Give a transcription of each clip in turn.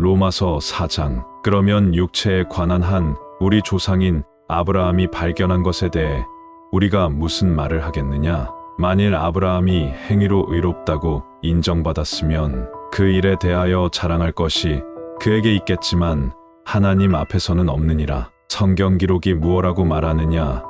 로마서 4장. 그러면 육체에 관한 한 우리 조상인 아브라함이 발견한 것에 대해 우리가 무슨 말을 하겠느냐? 만일 아브라함이 행위로 의롭다고 인정받았으면 그 일에 대하여 자랑할 것이 그에게 있겠지만 하나님 앞에서는 없느니라. 성경 기록이 무엇라고 말하느냐?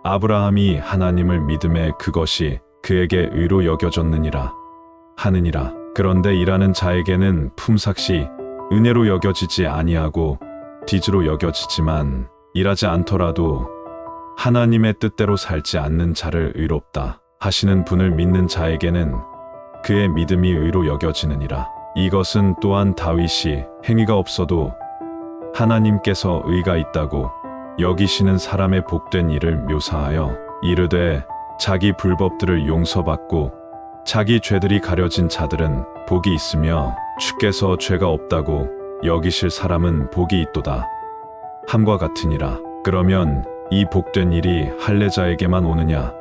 아브라함이 하나님을 믿음에 그것이 그에게 의로 여겨졌느니라 하느니라. 그런데 일하는 자에게는 품삯이 은혜로 여겨지지 아니하고 빚으로 여겨지지만 일하지 않더라도 하나님의 뜻대로 살지 않는 자를 의롭다 하시는 분을 믿는 자에게는 그의 믿음이 의로 여겨지느니라. 이것은 또한 다윗이 행위가 없어도 하나님께서 의가 있다고 여기시는 사람의 복된 일을 묘사하여 이르되 자기 불법들을 용서받고 자기 죄들이 가려진 자들은 복이 있으며 주께서 죄가 없다고 여기실 사람은 복이 있도다 함과 같으니라. 그러면 이 복된 일이 할례자에게만 오느냐?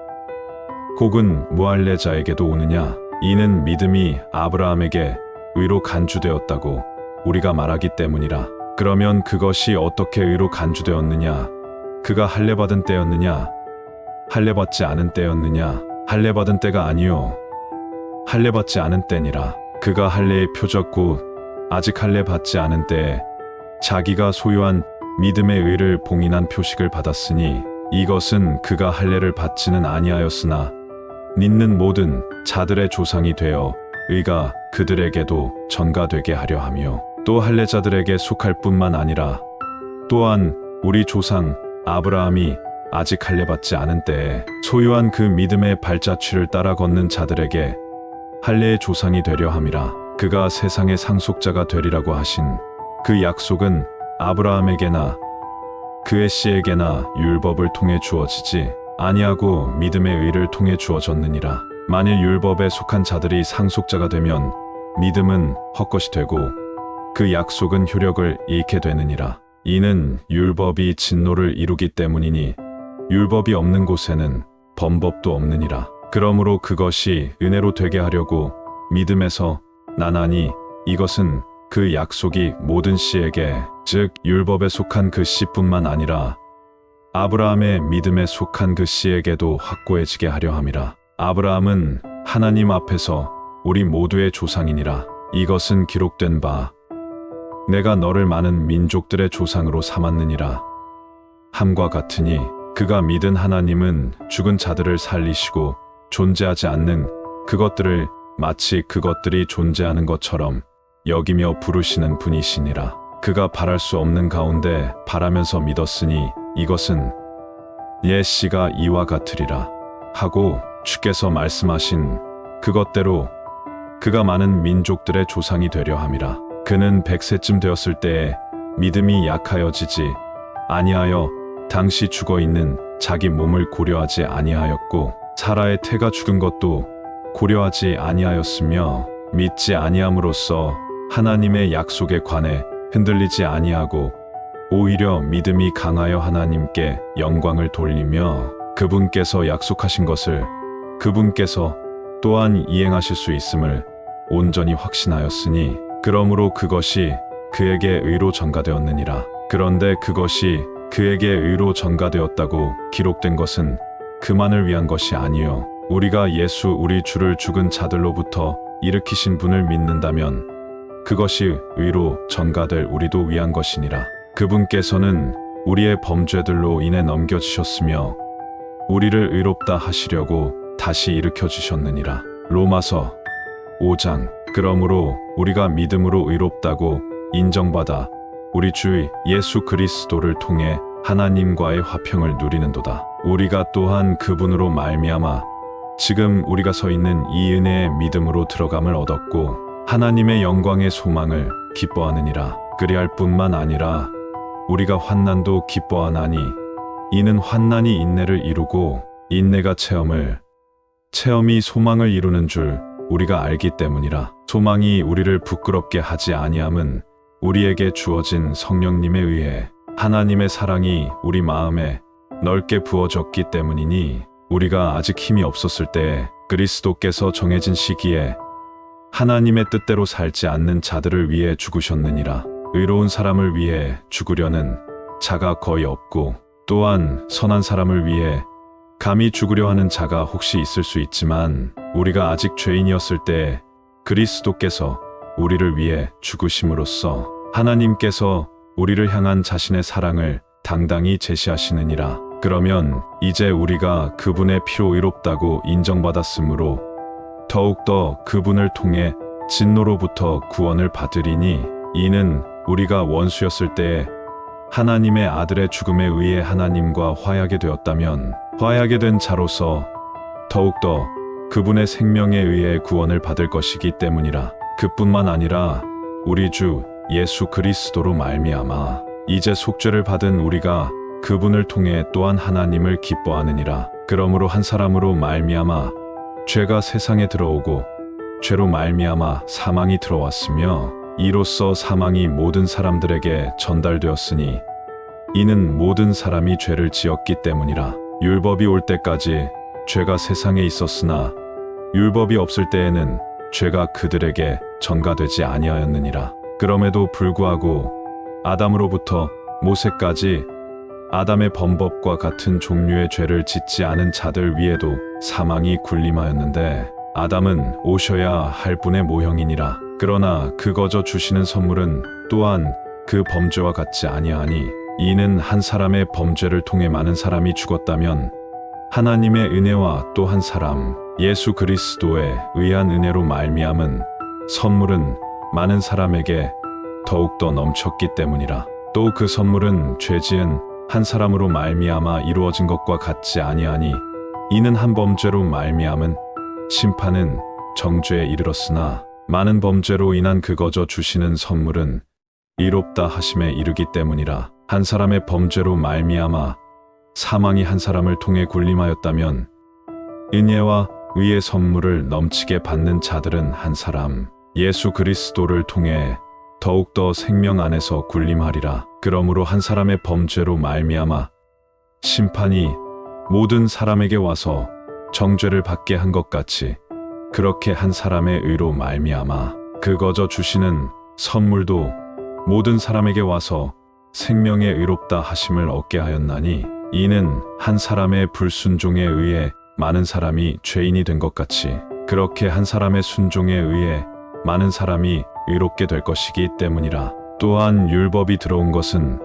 혹은 무할례자에게도 오느냐? 이는 믿음이 아브라함에게 의로 간주되었다고 우리가 말하기 때문이라. 그러면 그것이 어떻게 의로 간주되었느냐? 그가 할례받은 때였느냐? 할례받지 않은 때였느냐? 할례받은 때가 아니요 할례받지 않은 때니라. 그가 할례의 표적 곧 아직 할례받지 않은 때에 자기가 소유한 믿음의 의를 봉인한 표식을 받았으니 이것은 그가 할례를 받지는 아니하였으나 믿는 모든 자들의 조상이 되어 의가 그들에게도 전가되게 하려 하며 또 할례자들에게 속할 뿐만 아니라 또한 우리 조상 아브라함이 아직 할례받지 않은 때에 소유한 그 믿음의 발자취를 따라 걷는 자들에게 할례의 조상이 되려 함이라. 그가 세상의 상속자가 되리라고 하신 그 약속은 아브라함에게나 그의 씨에게나 율법을 통해 주어지지 아니하고 믿음의 의를 통해 주어졌느니라. 만일 율법에 속한 자들이 상속자가 되면 믿음은 헛것이 되고 그 약속은 효력을 잃게 되느니라. 이는 율법이 진노를 이루기 때문이니 율법이 없는 곳에는 범법도 없느니라. 그러므로 그것이 은혜로 되게 하려고 믿음에서 나나니 이것은 그 약속이 모든 씨에게 즉 율법에 속한 그 씨뿐만 아니라 아브라함의 믿음에 속한 그 씨에게도 확고해지게 하려 함이라. 아브라함은 하나님 앞에서 우리 모두의 조상이니라. 이것은 기록된 바 내가 너를 많은 민족들의 조상으로 삼았느니라 함과 같으니 그가 믿은 하나님은 죽은 자들을 살리시고 존재하지 않는 그것들을 마치 그것들이 존재하는 것처럼 여기며 부르시는 분이시니라. 그가 바랄 수 없는 가운데 바라면서 믿었으니 이것은 옛 씨가 이와 같으리라 하고 주께서 말씀하신 그것대로 그가 많은 민족들의 조상이 되려 함이라. 그는 100세쯤 되었을 때에 믿음이 약하여지지 아니하여 당시 죽어있는 자기 몸을 고려하지 아니하였고 사라의 태가 죽은 것도 고려하지 아니하였으며 믿지 아니함으로써 하나님의 약속에 관해 흔들리지 아니하고 오히려 믿음이 강하여 하나님께 영광을 돌리며 그분께서 약속하신 것을 그분께서 또한 이행하실 수 있음을 온전히 확신하였으니 그러므로 그것이 그에게 의로 전가되었느니라. 그런데 그것이 그에게 의로 전가되었다고 기록된 것은 그만을 위한 것이 아니요 우리가 예수 우리 주를 죽은 자들로부터 일으키신 분을 믿는다면 그것이 의로 전가될 우리도 위한 것이니라. 그분께서는 우리의 범죄들로 인해 넘겨지셨으며 우리를 의롭다 하시려고 다시 일으켜 주셨느니라. 로마서 5장. 그러므로 우리가 믿음으로 의롭다고 인정받아 우리 주 예수 그리스도를 통해 하나님과의 화평을 누리는도다. 우리가 또한 그분으로 말미암아 지금 우리가 서 있는 이 은혜의 믿음으로 들어감을 얻었고 하나님의 영광의 소망을 기뻐하느니라. 그리할 뿐만 아니라 우리가 환난도 기뻐하나니 이는 환난이 인내를 이루고 인내가 체험이 소망을 이루는 줄 우리가 알기 때문이라. 소망이 우리를 부끄럽게 하지 아니함은 우리에게 주어진 성령님에 의해 하나님의 사랑이 우리 마음에 넓게 부어졌기 때문이니 우리가 아직 힘이 없었을 때에 그리스도께서 정해진 시기에 하나님의 뜻대로 살지 않는 자들을 위해 죽으셨느니라. 의로운 사람을 위해 죽으려는 자가 거의 없고 또한 선한 사람을 위해 감히 죽으려 하는 자가 혹시 있을 수 있지만 우리가 아직 죄인이었을 때 그리스도께서 우리를 위해 죽으심으로써 하나님께서 우리를 향한 자신의 사랑을 당당히 제시하시느니라. 그러면 이제 우리가 그분의 피로 의롭다고 인정받았으므로 더욱더 그분을 통해 진노로부터 구원을 받으리니 이는 우리가 원수였을 때에 하나님의 아들의 죽음에 의해 하나님과 화해하게 되었다면 화해하게 된 자로서 더욱더 그분의 생명에 의해 구원을 받을 것이기 때문이라. 그뿐만 아니라 우리 주 예수 그리스도로 말미암아 이제 속죄를 받은 우리가 그분을 통해 또한 하나님을 기뻐하느니라. 그러므로 한 사람으로 말미암아 죄가 세상에 들어오고 죄로 말미암아 사망이 들어왔으며 이로써 사망이 모든 사람들에게 전달되었으니 이는 모든 사람이 죄를 지었기 때문이라. 율법이 올 때까지 죄가 세상에 있었으나 율법이 없을 때에는 죄가 그들에게 전가되지 아니하였느니라. 그럼에도 불구하고 아담으로부터 모세까지 아담의 범법과 같은 종류의 죄를 짓지 않은 자들 위에도 사망이 군림하였는데 아담은 오셔야 할 분의 모형이니라. 그러나 그 거저 주시는 선물은 또한 그 범죄와 같지 아니하니 이는 한 사람의 범죄를 통해 많은 사람이 죽었다면 하나님의 은혜와 또 한 사람 예수 그리스도에 의한 은혜로 말미암은 선물은 많은 사람에게 더욱더 넘쳤기 때문이라. 또 그 선물은 죄 지은 한 사람으로 말미암아 이루어진 것과 같지 아니하니 이는 한 범죄로 말미암은 심판은 정죄에 이르렀으나 많은 범죄로 인한 그 거저 주시는 선물은 의롭다 하심에 이르기 때문이라. 한 사람의 범죄로 말미암아 사망이 한 사람을 통해 군림하였다면 은혜와 의의 선물을 넘치게 받는 자들은 한 사람 예수 그리스도를 통해 더욱더 생명 안에서 군림하리라. 그러므로 한 사람의 범죄로 말미암아 심판이 모든 사람에게 와서 정죄를 받게 한 것 같이 그렇게 한 사람의 의로 말미암아 그 거저 주시는 선물도 모든 사람에게 와서 생명의 의롭다 하심을 얻게 하였나니 이는 한 사람의 불순종에 의해 많은 사람이 죄인이 된 것 같이 그렇게 한 사람의 순종에 의해 많은 사람이 의롭게 될 것이기 때문이라. 또한 율법이 들어온 것은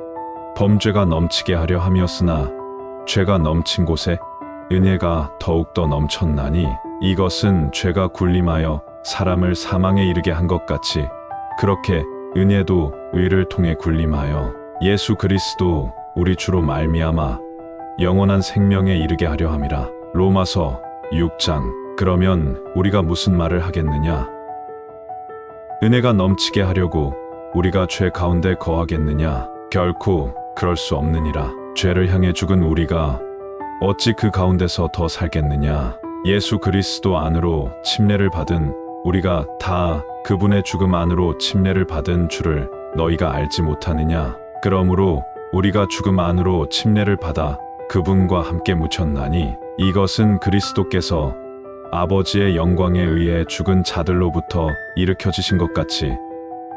범죄가 넘치게 하려 함이었으나 죄가 넘친 곳에 은혜가 더욱더 넘쳤나니 이것은 죄가 군림하여 사람을 사망에 이르게 한 것 같이 그렇게 은혜도 의를 통해 군림하여 예수 그리스도 우리 주로 말미암아 영원한 생명에 이르게 하려 함이라. 로마서 6장. 그러면 우리가 무슨 말을 하겠느냐? 은혜가 넘치게 하려고 우리가 죄 가운데 거하겠느냐? 결코 그럴 수 없느니라. 죄를 향해 죽은 우리가 어찌 그 가운데서 더 살겠느냐? 예수 그리스도 안으로 침례를 받은 우리가 다 그분의 죽음 안으로 침례를 받은 줄을 너희가 알지 못하느냐? 그러므로 우리가 죽음 안으로 침례를 받아 그분과 함께 묻혔나니 이것은 그리스도께서 아버지의 영광에 의해 죽은 자들로부터 일으켜지신 것 같이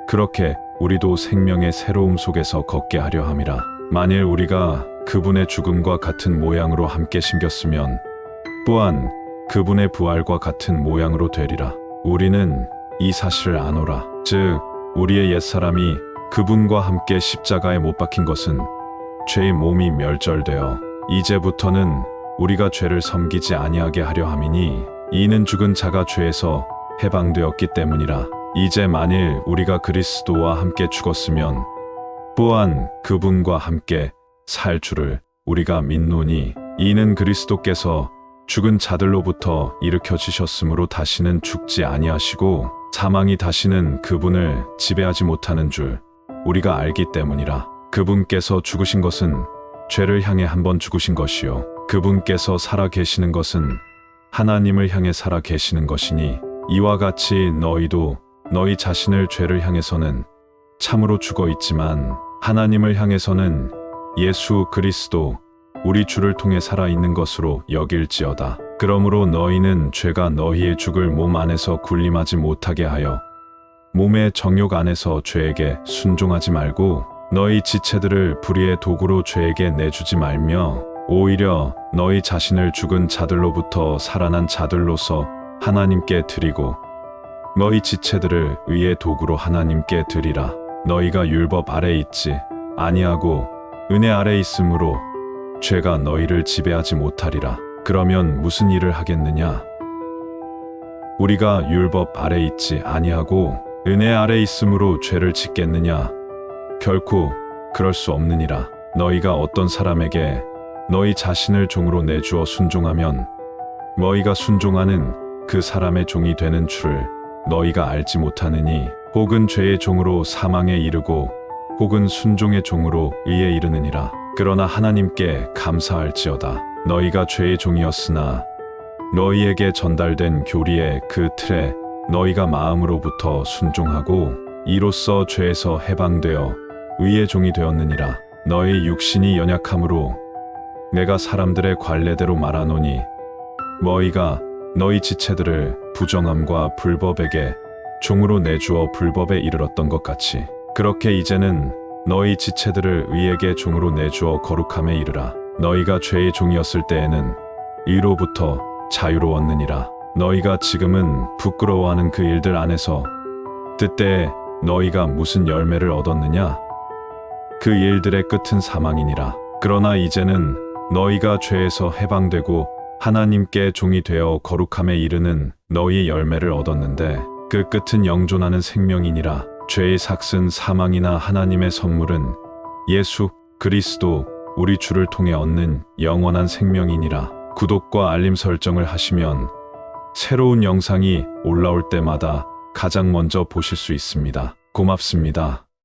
그렇게 우리도 생명의 새로움 속에서 걷게 하려 함이라. 만일 우리가 그분의 죽음과 같은 모양으로 함께 심겼으면 또한 그분의 부활과 같은 모양으로 되리라. 우리는 이 사실을 아노라. 즉 우리의 옛사람이 그분과 함께 십자가에 못 박힌 것은 죄의 몸이 멸절되어 이제부터는 우리가 죄를 섬기지 아니하게 하려 함이니 이는 죽은 자가 죄에서 해방되었기 때문이라. 이제 만일 우리가 그리스도와 함께 죽었으면 또한 그분과 함께 살 줄을 우리가 믿노니 이는 그리스도께서 죽은 자들로부터 일으켜지셨으므로 다시는 죽지 아니하시고 사망이 다시는 그분을 지배하지 못하는 줄 우리가 알기 때문이라. 그분께서 죽으신 것은 죄를 향해 한번 죽으신 것이요 그분께서 살아 계시는 것은 하나님을 향해 살아 계시는 것이니 이와 같이 너희도 너희 자신을 죄를 향해서는 참으로 죽어 있지만 하나님을 향해서는 예수 그리스도 우리 주를 통해 살아 있는 것으로 여길지어다. 그러므로 너희는 죄가 너희의 죽을 몸 안에서 군림하지 못하게 하여 몸의 정욕 안에서 죄에게 순종하지 말고 너희 지체들을 불의의 도구로 죄에게 내주지 말며 오히려 너희 자신을 죽은 자들로부터 살아난 자들로서 하나님께 드리고 너희 지체들을 의의 도구로 하나님께 드리라. 너희가 율법 아래 있지 아니하고 은혜 아래 있으므로 죄가 너희를 지배하지 못하리라. 그러면 무슨 일을 하겠느냐? 우리가 율법 아래 있지 아니하고 은혜 아래 있으므로 죄를 짓겠느냐? 결코 그럴 수 없느니라. 너희가 어떤 사람에게 너희 자신을 종으로 내주어 순종하면 너희가 순종하는 그 사람의 종이 되는 줄 너희가 알지 못하느니 혹은 죄의 종으로 사망에 이르고 혹은 순종의 종으로 의에 이르느니라. 그러나 하나님께 감사할지어다. 너희가 죄의 종이었으나 너희에게 전달된 교리의 그 틀에 너희가 마음으로부터 순종하고 이로써 죄에서 해방되어 의의 종이 되었느니라. 너희 육신이 연약함으로 내가 사람들의 관례대로 말하노니 너희가 너희 지체들을 부정함과 불법에게 종으로 내주어 불법에 이르렀던 것 같이 그렇게 이제는 너희 지체들을 의에게 종으로 내주어 거룩함에 이르라. 너희가 죄의 종이었을 때에는 의로부터 자유로웠느니라. 너희가 지금은 부끄러워하는 그 일들 안에서 그때에 너희가 무슨 열매를 얻었느냐? 그 일들의 끝은 사망이니라. 그러나 이제는 너희가 죄에서 해방되고 하나님께 종이 되어 거룩함에 이르는 너희의 열매를 얻었는데 그 끝은 영존하는 생명이니라. 죄의 삭은 사망이나 하나님의 선물은 예수 그리스도 우리 주를 통해 얻는 영원한 생명이니라. 구독과 알림 설정을 하시면 새로운 영상이 올라올 때마다 가장 먼저 보실 수 있습니다. 고맙습니다.